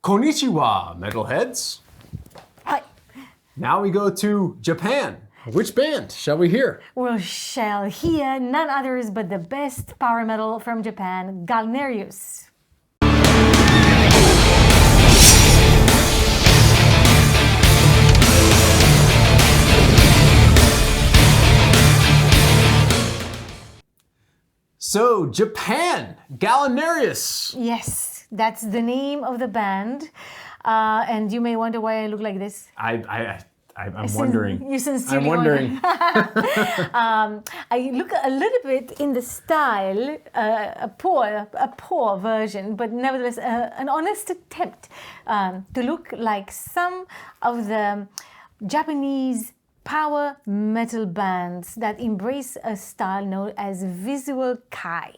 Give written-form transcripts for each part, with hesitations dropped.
Konnichiwa, metalheads. Hi. Now we go to Japan. Which band shall we hear? We shall hear none others but the best power metal from Japan, Galneryus. So, Japan, Galneryus. Yes, that's the name of the band. And you may wonder why I look like this. I'm wondering. You sincerely I'm wondering. I look a little bit in the style, a poor version, but nevertheless an honest attempt to look like some of the Japanese power metal bands that embrace a style known as visual kai.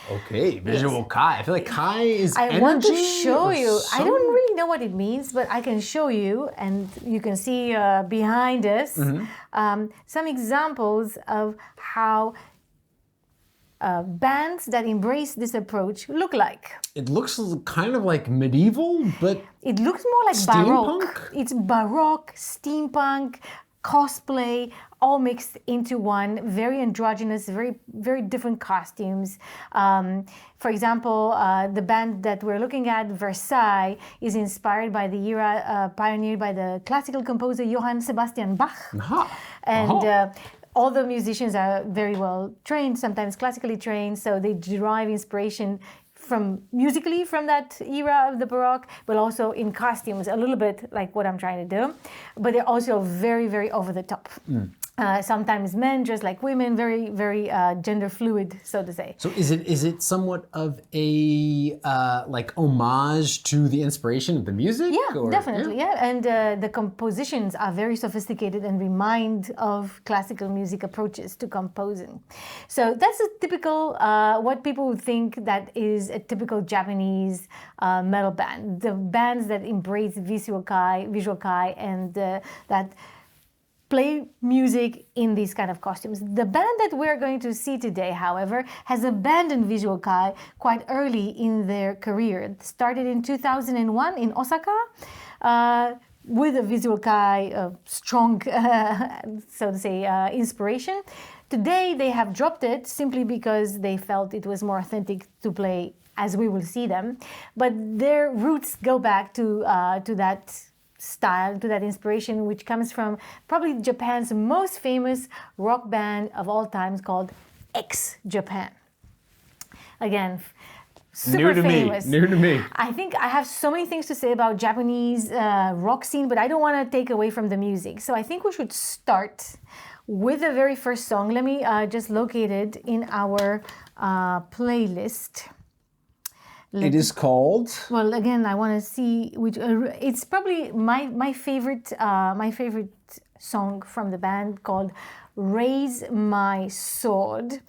Okay, visual kai. I feel like kai is energy. I want to show you. Some... I don't really know what it means, but I can show you, and you can see behind us some examples of how bands that embrace this approach look like. It looks kind of like medieval, but it looks more like steampunk? Baroque. It's Baroque, steampunk, cosplay, all mixed into one, very androgynous, very, very different costumes. For example, the band that we're looking at, Versailles, is inspired by the era pioneered by the classical composer Johann Sebastian Bach. And all the musicians are very well trained, sometimes classically trained, so they derive inspiration musically from that era of the Baroque, but also in costumes, a little bit like what I'm trying to do. But they're also very, very over the top. Sometimes men dress like women, very, very gender fluid, so to say. So is it somewhat of a like homage to the inspiration of the music? Yeah, definitely. Yeah, and the compositions are very sophisticated and remind of classical music approaches to composing. So that's a typical what people would think that is a typical Japanese metal band. The bands that embrace visual kai, and that play music in these kind of costumes. The band that we're going to see today, however, has abandoned visual kai quite early in their career. It started in 2001 in Osaka with a visual kai strong, so to say, inspiration. Today they have dropped it simply because they felt it was more authentic to play as we will see them. But their roots go back to that style, to that inspiration, which comes from probably Japan's most famous rock band of all times called X-Japan. Again, super famous. New to me. I think I have so many things to say about Japanese rock scene, but I don't want to take away from the music. So I think we should start with the very first song. Let me just locate it in our playlist. It is called. Well, again, I want to see which. It's probably my favorite song from the band, called "Raise My Sword,"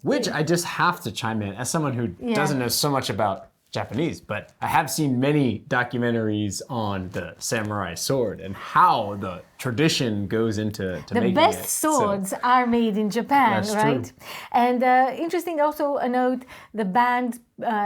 which I just have to chime in as someone who doesn't know so much about Japanese, but I have seen many documentaries on the samurai sword and how the tradition goes into making it. The best swords are made in Japan, right? True. And interesting also a note, the band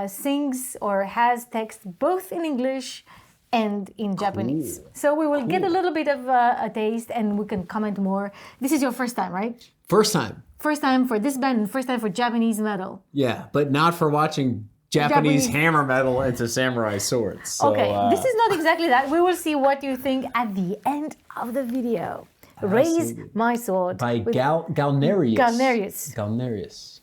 sings or has text both in English and in Japanese. So we will get a little bit of a taste and we can comment more. This is your first time, right? First time. First time for this band and first time for Japanese metal. Yeah, but not for watching Japanese hammer metal into samurai swords. So, okay, this is not exactly that. We will see what you think at the end of the video. Raise My Sword. By Galneryus. Galneryus.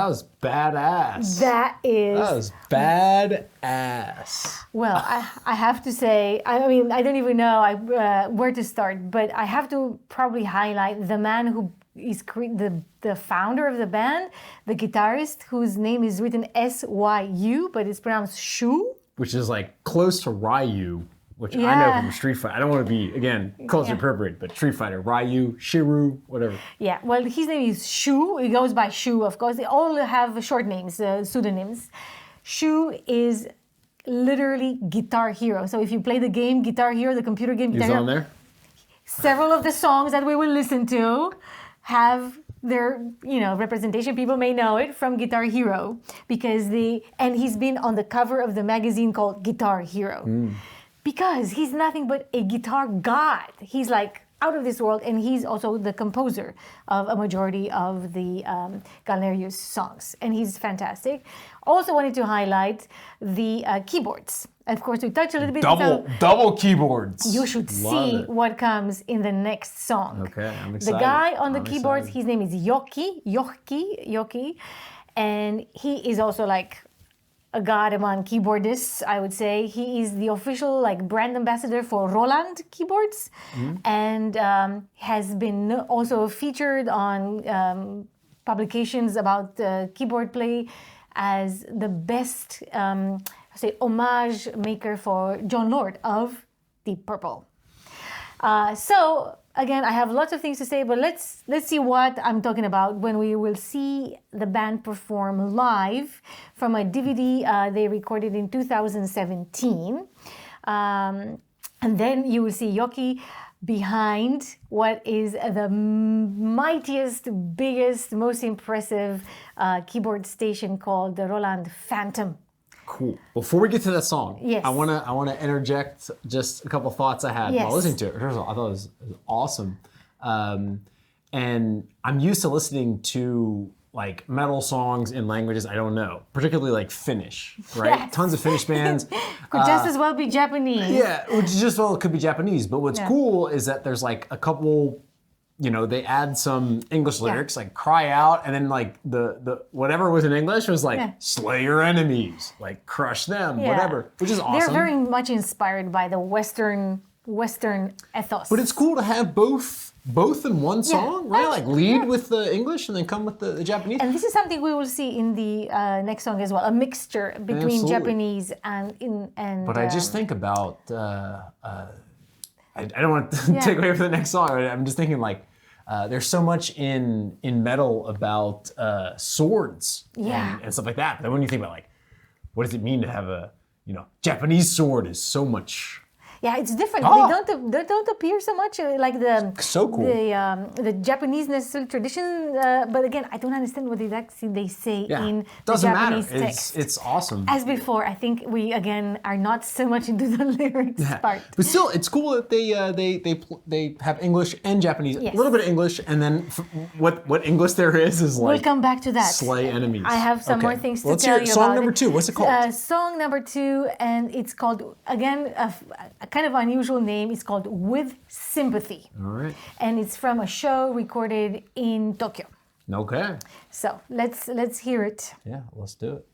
That was badass. That was badass. Well, I have to say, I mean, I don't even know where to start, but I have to probably highlight the man who is the founder of the band, the guitarist whose name is written S-Y-U, but it's pronounced Shu. Which is like close to Ryu, which I know from Street Fighter. I don't want to be, again, culture appropriate, but Street Fighter, Ryu, Shiru, whatever. Yeah, well, his name is Shu. He goes by Shu, of course. They all have short names, pseudonyms. Shu is literally Guitar Hero. So if you play the game Guitar Hero, the computer game Guitar Hero, on there? Several of the songs that we will listen to have their, representation. People may know it from Guitar Hero because he's been on the cover of the magazine called Guitar Hero. Because he's nothing but a guitar god. He's like out of this world, and he's also the composer of a majority of the Galneryus songs, and he's fantastic. Also wanted to highlight the keyboards. Of course, we touched a little bit. Double keyboards. You should see what comes in the next song. Okay, I'm excited. The guy on the keyboards, his name is Yoki, and he is also like a god among keyboardists, I would say. He is the official brand ambassador for Roland keyboards, and has been also featured on publications about keyboard play as the best homage maker for John Lord of Deep Purple. So again, I have lots of things to say, but let's see what I'm talking about when we will see the band perform live from a DVD they recorded in 2017. And then you will see Yoki behind what is the mightiest, biggest, most impressive keyboard station called the Roland Phantom. Cool. Before we get to that song, yes. I wanna interject just a couple thoughts I had while listening to it. First of all, I thought it was awesome, and I'm used to listening to metal songs in languages I don't know, particularly Finnish, right? Yes. Tons of Finnish bands. Could just as well be Japanese. Yeah, which just well could be Japanese. But what's cool is that there's a couple. They add some English lyrics, cry out, and then the whatever was in English was slay your enemies, crush them, whatever, which is awesome. They're very much inspired by the Western ethos. But it's cool to have both in one song, right? Lead with the English and then come with the Japanese. And this is something we will see in the next song as well, a mixture between Japanese and. But I just think about. I don't want to take away from the next song. I'm just thinking there's so much in metal about swords and stuff like that. But then when you think about like, what does it mean to have a Japanese sword is so much. Yeah, it's different. They don't appear so much like so cool. The Japanese necessarily tradition. But again, I don't understand what exactly they say in the Japanese text. It's awesome. As before, I think we again are not so much into the lyrics part. But still, it's cool that they have English and Japanese, a little bit of English, and then what English there is like. We'll come back to that. Slay enemies. I have some more things to Let's tell hear you song about. Number 2. What's it called? Song number 2, and it's called again a kind of unusual name. It's called With Sympathy. All right. And it's from a show recorded in Tokyo. Okay. So let's hear it. Yeah, let's do it.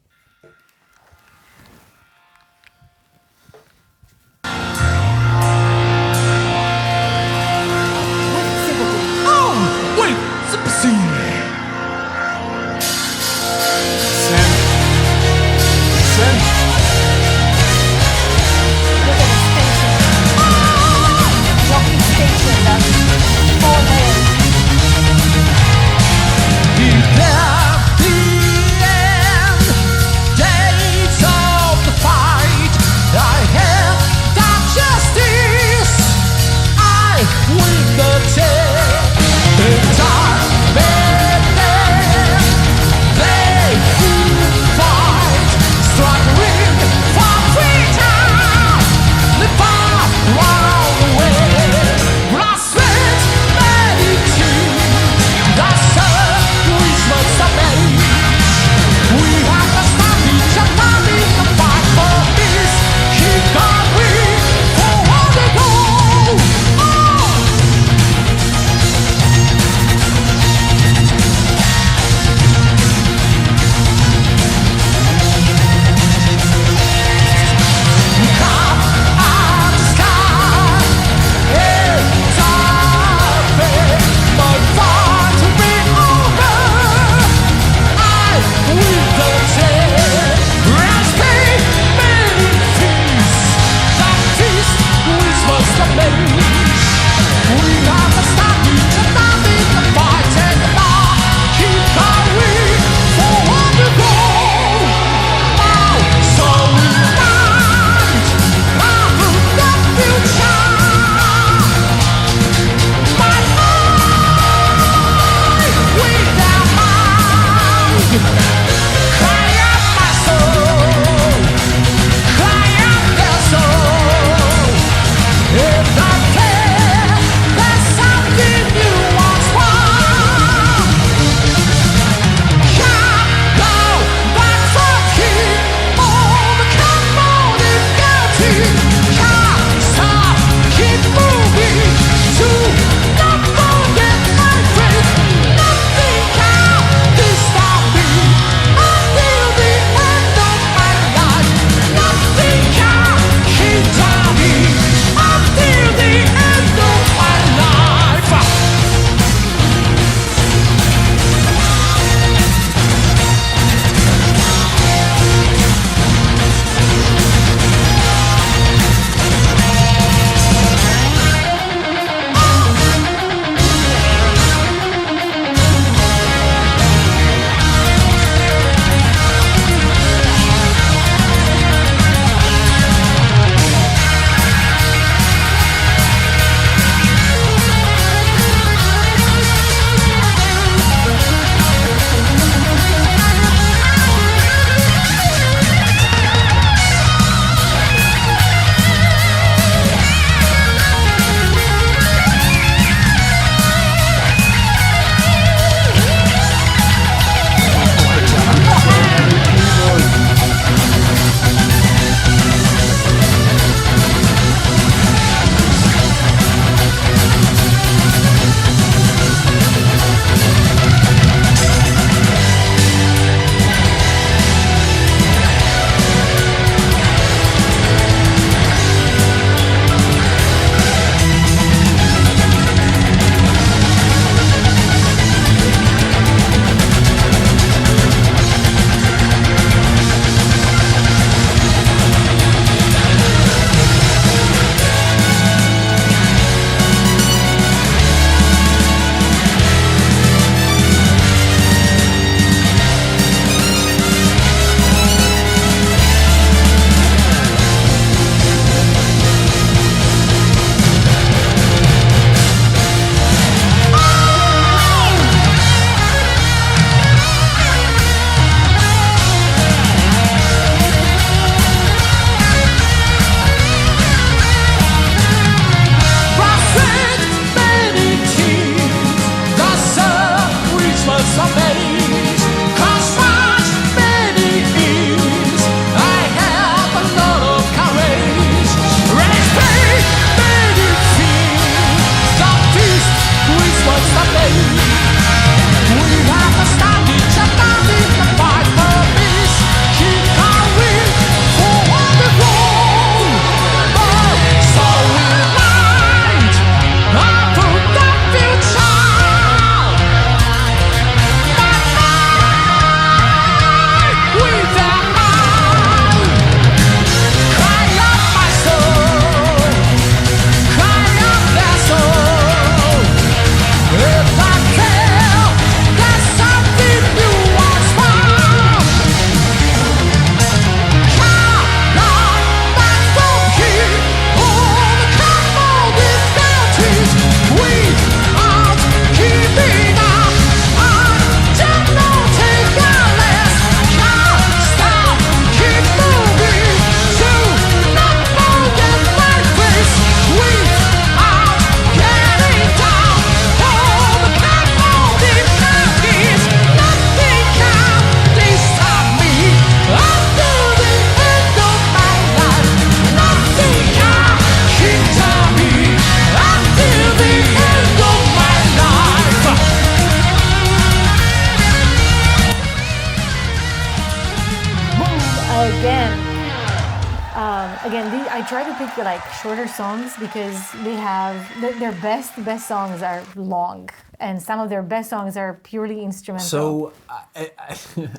again, I try to pick like shorter songs because they have their best songs are long, and some of their best songs are purely instrumental. So,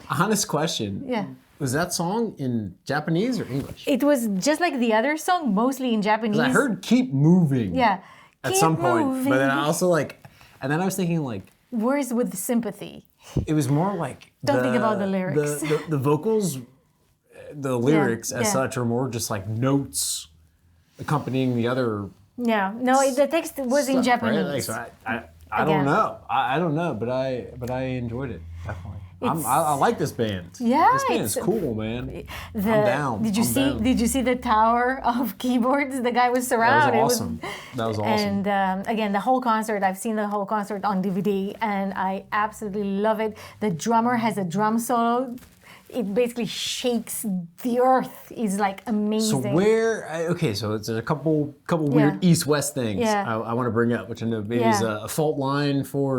honest question. Yeah. Was that song in Japanese or English? It was just like the other song, mostly in Japanese. 'Cause I heard "Keep Moving." Yeah. At Keep some point, moving. but then I also and then I was thinking Where's with sympathy? it was more like Don't think about the lyrics. The vocals, the lyrics as yeah. such are more just like notes accompanying the other. Yeah, no, the text was in stuff, right? Japanese. Like, so I don't know. I don't know, but I enjoyed it definitely. I like this band. Yeah, this band is cool, man. I'm down. Did you I'm see? down. Did you see the tower of keyboards? The guy was That surrounded. was awesome. That was awesome. And again, the whole concert. I've seen the whole concert on DVD, and I absolutely love it. The drummer has a drum solo. It basically shakes the earth. It's like amazing. So so there's a couple weird east-west things I want to bring up, which I know maybe is a fault line for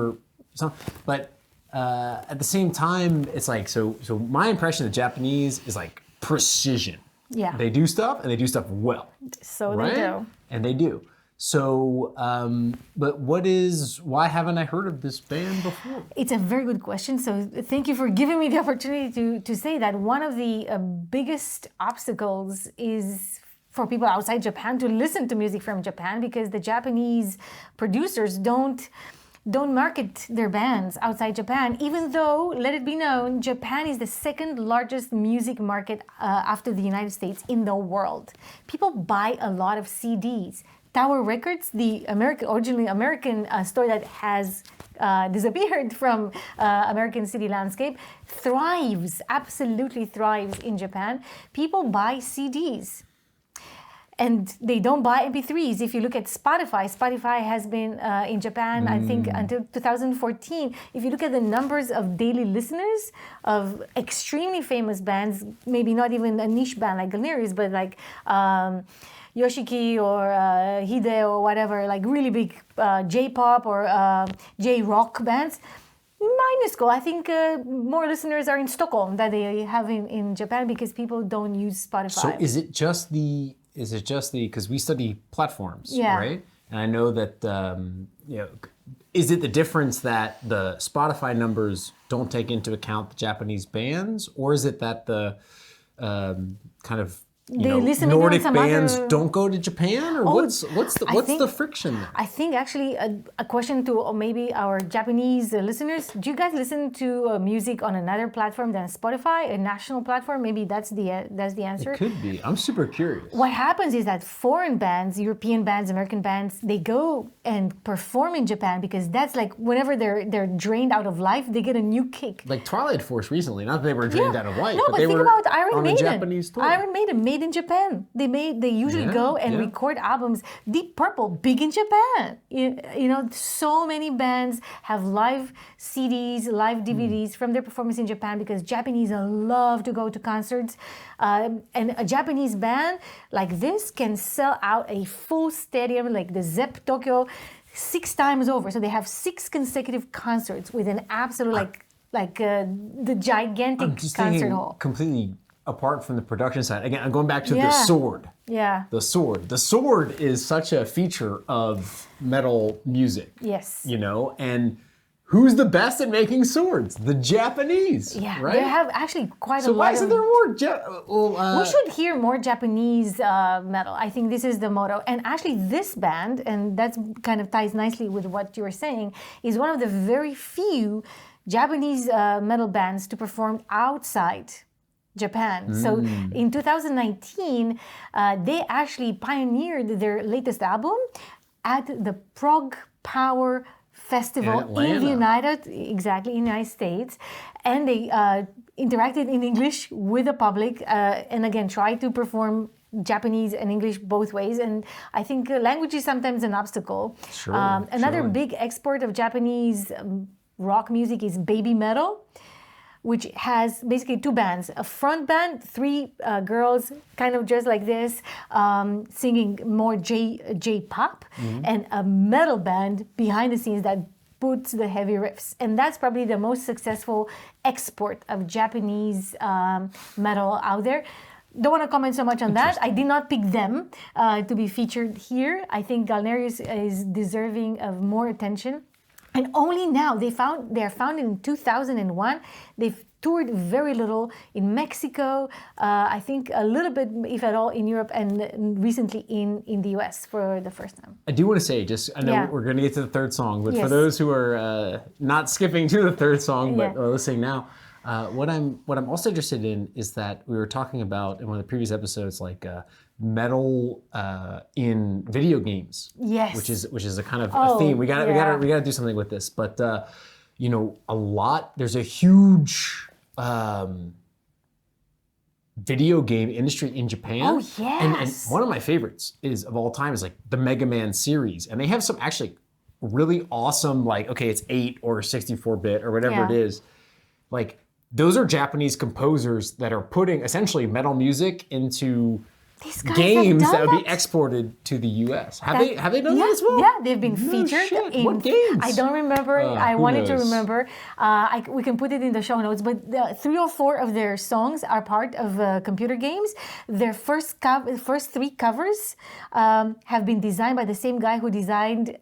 some, but at the same time, it's like, so my impression of Japanese is like precision. Yeah. They do stuff and they do stuff well. So right? they do. And they do. So, but why haven't I heard of this band before? It's a very good question. So thank you for giving me the opportunity to say that one of the biggest obstacles is for people outside Japan to listen to music from Japan, because the Japanese producers don't market their bands outside Japan, even though, let it be known, Japan is the second largest music market after the United States in the world. People buy a lot of CDs. Tower Records, the originally American store that has disappeared from American city landscape, absolutely thrives in Japan. People buy CDs. And they don't buy MP3s. If you look at Spotify has been in Japan, I think, until 2014. If you look at the numbers of daily listeners of extremely famous bands, maybe not even a niche band like Galneryus, but like Yoshiki or Hide or whatever, like really big J-pop or J-rock bands, minuscule. I think more listeners are in Stockholm than they have in Japan, because people don't use Spotify. So is it just because we study platforms, right? And I know that, is it the difference that the Spotify numbers don't take into account the Japanese bands, or is it that the kind of Nordic bands don't go to Japan, or what's the friction there? I think actually a question to maybe our Japanese listeners: do you guys listen to music on another platform than Spotify, a national platform? Maybe that's the answer. It could be. I'm super curious. What happens is that foreign bands, European bands, American bands, they go and perform in Japan, because that's like whenever they're drained out of life, they get a new kick. Like Twilight Force recently, not that they were drained out of life, but they think were about Iron on Maiden. a Japanese tour. Iron Maiden made in Japan. They usually go and record albums. Deep Purple, big in Japan. You know, so many bands have live CDs, live DVDs from their performance in Japan, because Japanese love to go to concerts. And a Japanese band like this can sell out a full stadium, like the Zepp Tokyo, 6 times over. So they have 6 consecutive concerts with an absolute the gigantic concert hall. Completely apart from the production side. Again, I'm going back to the sword. Yeah. The sword. The sword is such a feature of metal music. Yes. And who's the best at making swords? The Japanese. Yeah. Right? They have actually quite a lot So why isn't there more? we should hear more Japanese metal. I think this is the motto. And actually this band, and that kind of ties nicely with what you were saying, is one of the very few Japanese metal bands to perform outside Japan. So in 2019, they actually pioneered their latest album at the Prog Power Festival in the United States, and they interacted in English with the public, and again tried to perform Japanese and English both ways. And I think language is sometimes an obstacle. Another big export of Japanese rock music is baby metal, which has basically 2 bands. A front band, 3 girls kind of dressed like this, singing more J-pop, and a metal band behind the scenes that puts the heavy riffs. And that's probably the most successful export of Japanese metal out there. don't want to comment so much on that. I did not pick them to be featured here. I think Galneryus is deserving of more attention. And only now, they are founded in 2001. They've toured very little in Mexico, I think a little bit, if at all, in Europe, and recently in the US for the first time. I do want to say, I know we're going to get to the third song, but for those who are not skipping to the third song, but are listening now, what I'm also interested in is that we were talking about in one of the previous episodes, like metal in video games. Yes. Which is a kind of a theme. We gotta do something with this. But there's a huge video game industry in Japan. Oh yes. And one of my favorites of all time is like the Mega Man series. And they have some actually really awesome, like, okay, it's 8 or 64-bit or whatever it is. Like, those are Japanese composers that are putting essentially metal music into games that would be exported to the US. Have they done that as well? Yeah, they've been featured in what games? I don't remember. I wanted to remember. We can put it in the show notes, but 3 or 4 of their songs are part of computer games. Their first 3 covers have been designed by the same guy who designed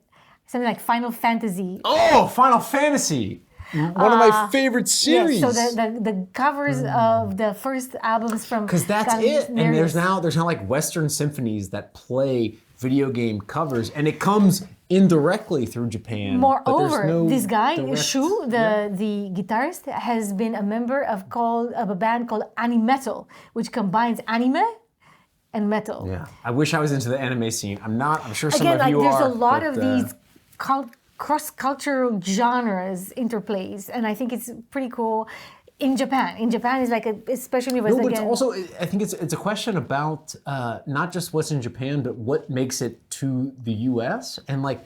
something like Final Fantasy. Oh, Final Fantasy! One of my favorite series. Yes, so the covers of the first albums from because that's it. And there's now like Western symphonies that play video game covers, and it comes indirectly through Japan. Moreover, this guy Shu, the guitarist, has been a member of a band called Animetal, which combines anime and metal. Yeah, I wish I was into the anime scene. I'm not. I'm sure some of you there's are. There's a lot of these cross-cultural genres interplays, and I think it's pretty cool in Japan. In Japan, it's like especially with but it's also, I think it's a question about not just what's in Japan, but what makes it to the U.S. And like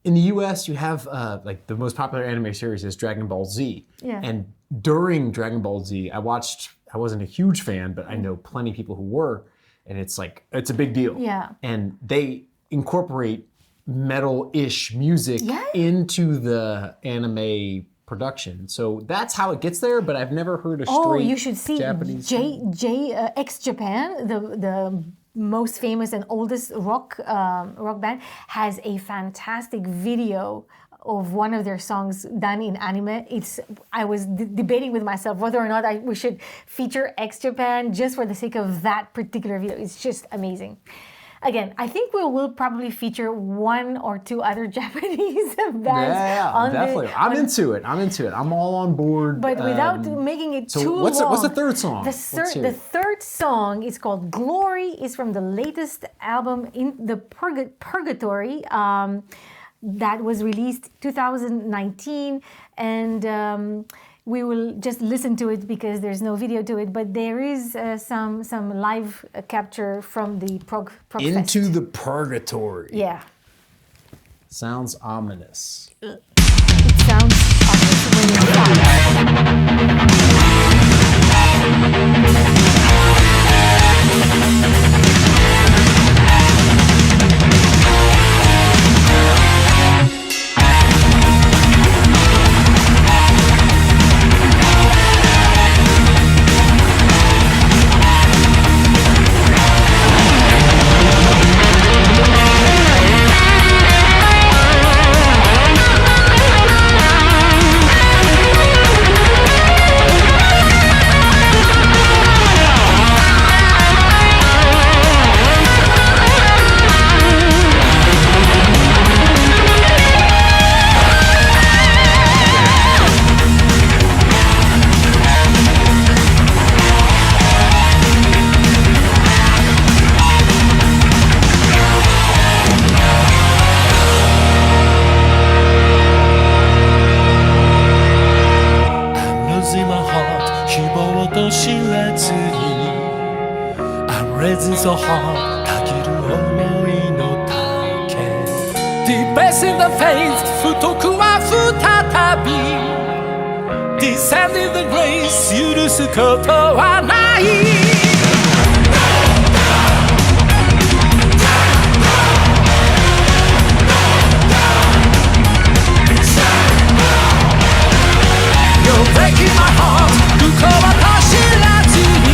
in the U.S., you have like the most popular anime series is Dragon Ball Z. Yeah. And during Dragon Ball Z, I wasn't a huge fan, but I know plenty of people who were, and it's a big deal. Yeah. And they incorporate metal-ish music into the anime production. So that's how it gets there, but I've never heard a straight you should see Japanese X Japan, the most famous and oldest rock band, has a fantastic video of one of their songs done in anime. I was debating with myself whether or not we should feature X Japan just for the sake of that particular video. It's just amazing. Again, I think we will probably feature 1 or 2 other Japanese bands. Yeah, definitely. I'm into it. I'm all on board. But without making it too long. What's the third song? The third song is called Glory. It's from the latest album, In the Purgatory, that was released 2019. And we will just listen to it because there's no video to it, but there is some live capture from the prog Into Fest. the Purgatory. Yeah. Sounds ominous. It sounds ominous when you start. so hard たぎる想いの丈 Deep bass in the face 太くは再び Descend in the grace 許すことはない You're breaking my heart 向こうは走らずに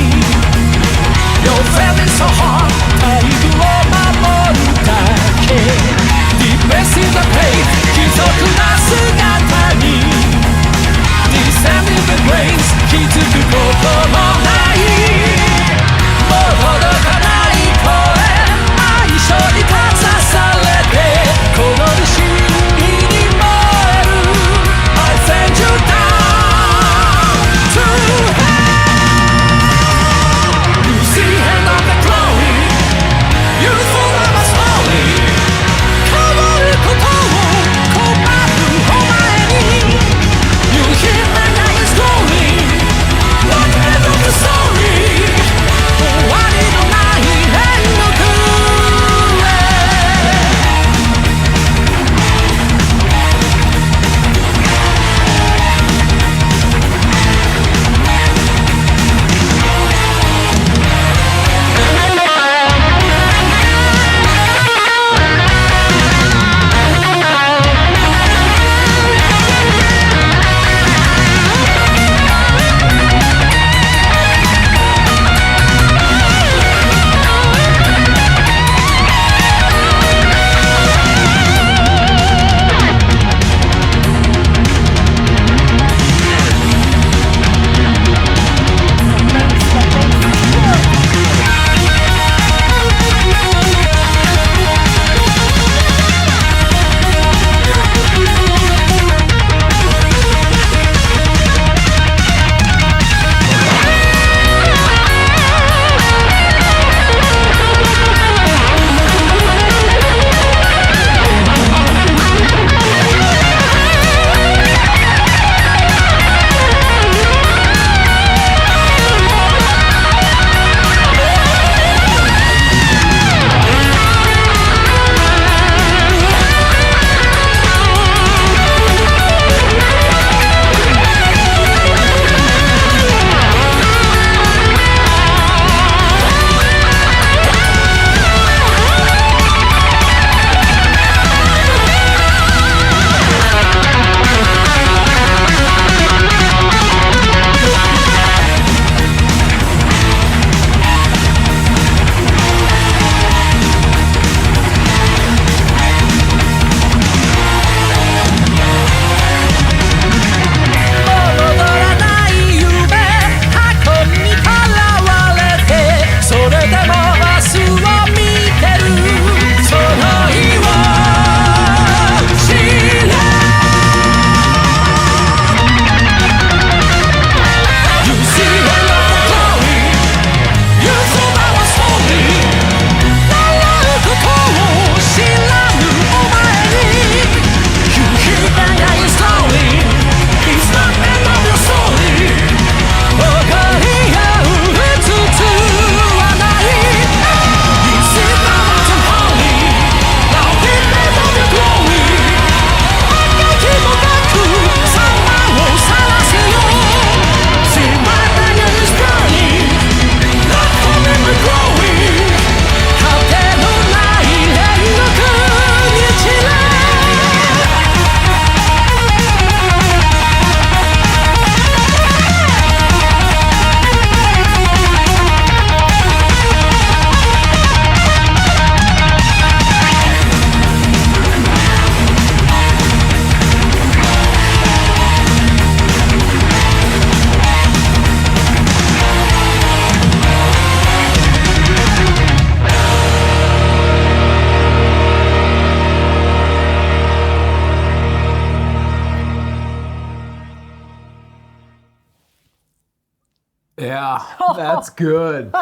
Yeah, that's good.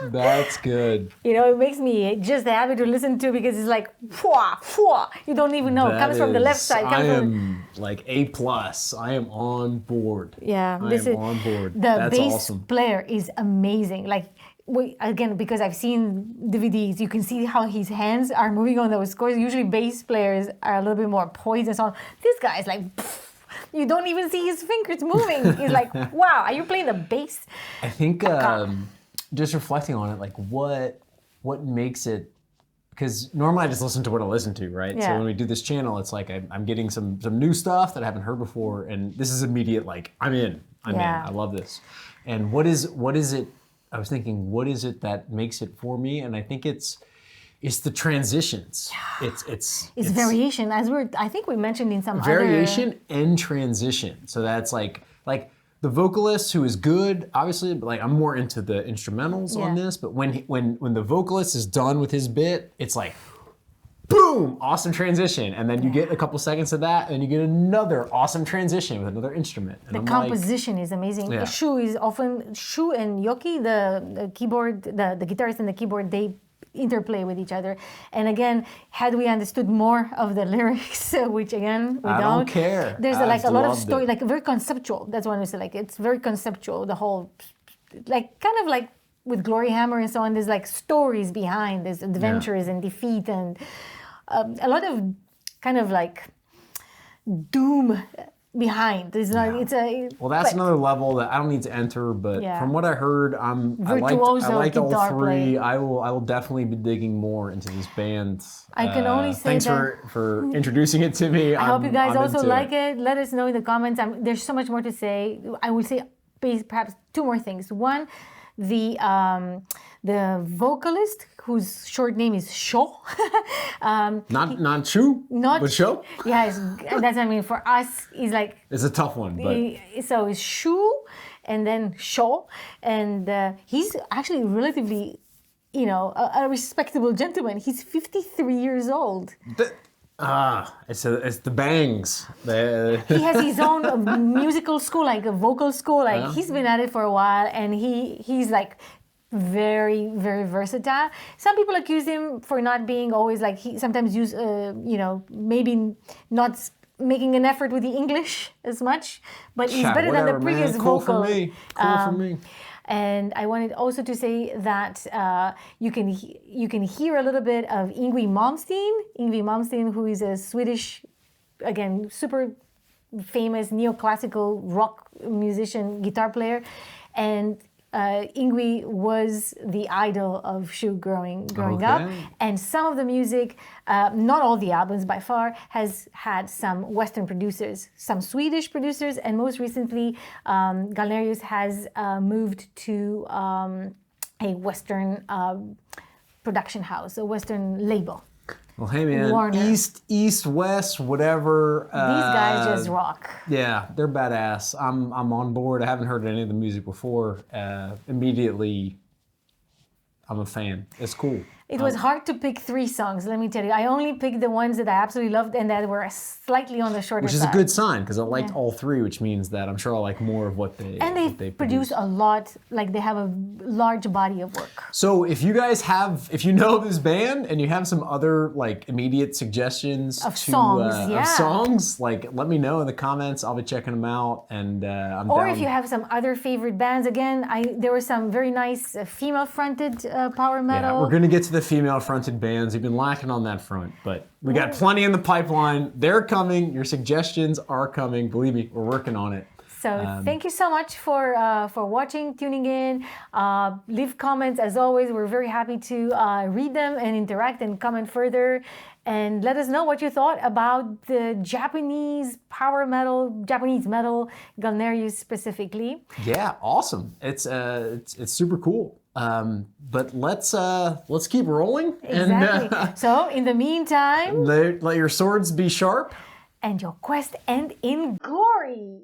That's good. You know, it makes me just happy to listen to because it's like, fwa, fwa. You don't even know. It comes from the left side. I am like A+. I am on board. Yeah, I am on board. The That's bass awesome. player is amazing. Like, again, because I've seen DVDs, you can see how his hands are moving on those chords. Usually bass players are a little bit more poised and so on. This guy is like, pff, you don't even see his fingers moving. He's like, wow, are you playing the bass? I think just reflecting on it, like what makes it, because normally I just listen to what I listen to, right? Yeah. So when we do this channel, it's like I'm getting some new stuff that I haven't heard before, and this is immediate, like I'm in. I love this. And what is it, I was thinking, what is it that makes it for me? And I think it's the transitions. It's variation, as I think we mentioned in some variation and transition. So that's like the vocalist who is good, obviously, but like I'm more into the instrumentals on this. But when the vocalist is done with his bit, it's like, boom, awesome transition, and then you get a couple seconds of that, and you get another awesome transition with another instrument. And the composition is amazing. Yeah. Shu and Yoki, the keyboard, the guitarist and the keyboard, they interplay with each other. And again, had we understood more of the lyrics, which again we I don't care. There's I like a lot of loved story, it. like very conceptual. That's what I say. Like it's very conceptual. The whole, like kind of like with Glory Hammer and so on. There's like stories behind. There's adventures and defeat and a lot of kind of like doom behind. It's not. It's a. Well, that's another level that I don't need to enter, but from what I heard, I Virtuoso liked all guitar three. play. I will definitely be digging more into this band. I can only say thanks for introducing it to me. I hope you guys also like it. Let us know in the comments. There's so much more to say. I will say perhaps two more things. One, the vocalist whose short name is Sho. Not Chu, but Sho. Yeah, that's what I mean. For us, he's like. It's a tough one, but So it's Shu, and then Sho, and he's actually relatively, a respectable gentleman. He's 53 years old. It's the bangs. He has his own musical school, like a vocal school. Like he's been at it for a while, and he's like very, very versatile. Some people accuse him for not being always like he sometimes use, maybe not making an effort with the English as much, but he's better than the previous cool vocal. For me. Cool for me. And I wanted also to say that you can hear a little bit of Yngwie Malmsteen, who is a Swedish, again, super famous neoclassical rock musician, guitar player, and Yngwie was the idol of Shu growing up, and some of the music, not all the albums by far, has had some Western producers, some Swedish producers, and most recently, Galneryus has moved to a Western production house, a Western label. Well, hey man, Warner. East, West, whatever. These guys just rock. Yeah, they're badass. I'm on board. I haven't heard any of the music before. Immediately, I'm a fan. It's cool. It was hard to pick 3 songs, let me tell you. I only picked the ones that I absolutely loved and that were slightly on the shorter Which is side. a good sign, because I liked all 3, which means that I'm sure I'll like more of what they And they produce a lot, like they have a large body of work. So if you guys if you know this band and you have some other like immediate suggestions Of songs, like let me know in the comments. I'll be checking them out, and I'm Or down. if you have some other favorite bands, again, there were some very nice female-fronted power metal. Yeah, we're gonna get to the female-fronted bands. We've been lacking on that front, but we got plenty in the pipeline. They're coming. Your suggestions are coming. Believe me, we're working on it. So thank you so much for watching, tuning in. Leave comments as always. We're very happy to read them and interact and comment further. And let us know what you thought about the Japanese metal, Galneryus specifically. Yeah, awesome. It's super cool. But let's keep rolling. Exactly. And, so in the meantime, let your swords be sharp. and your quest end in glory.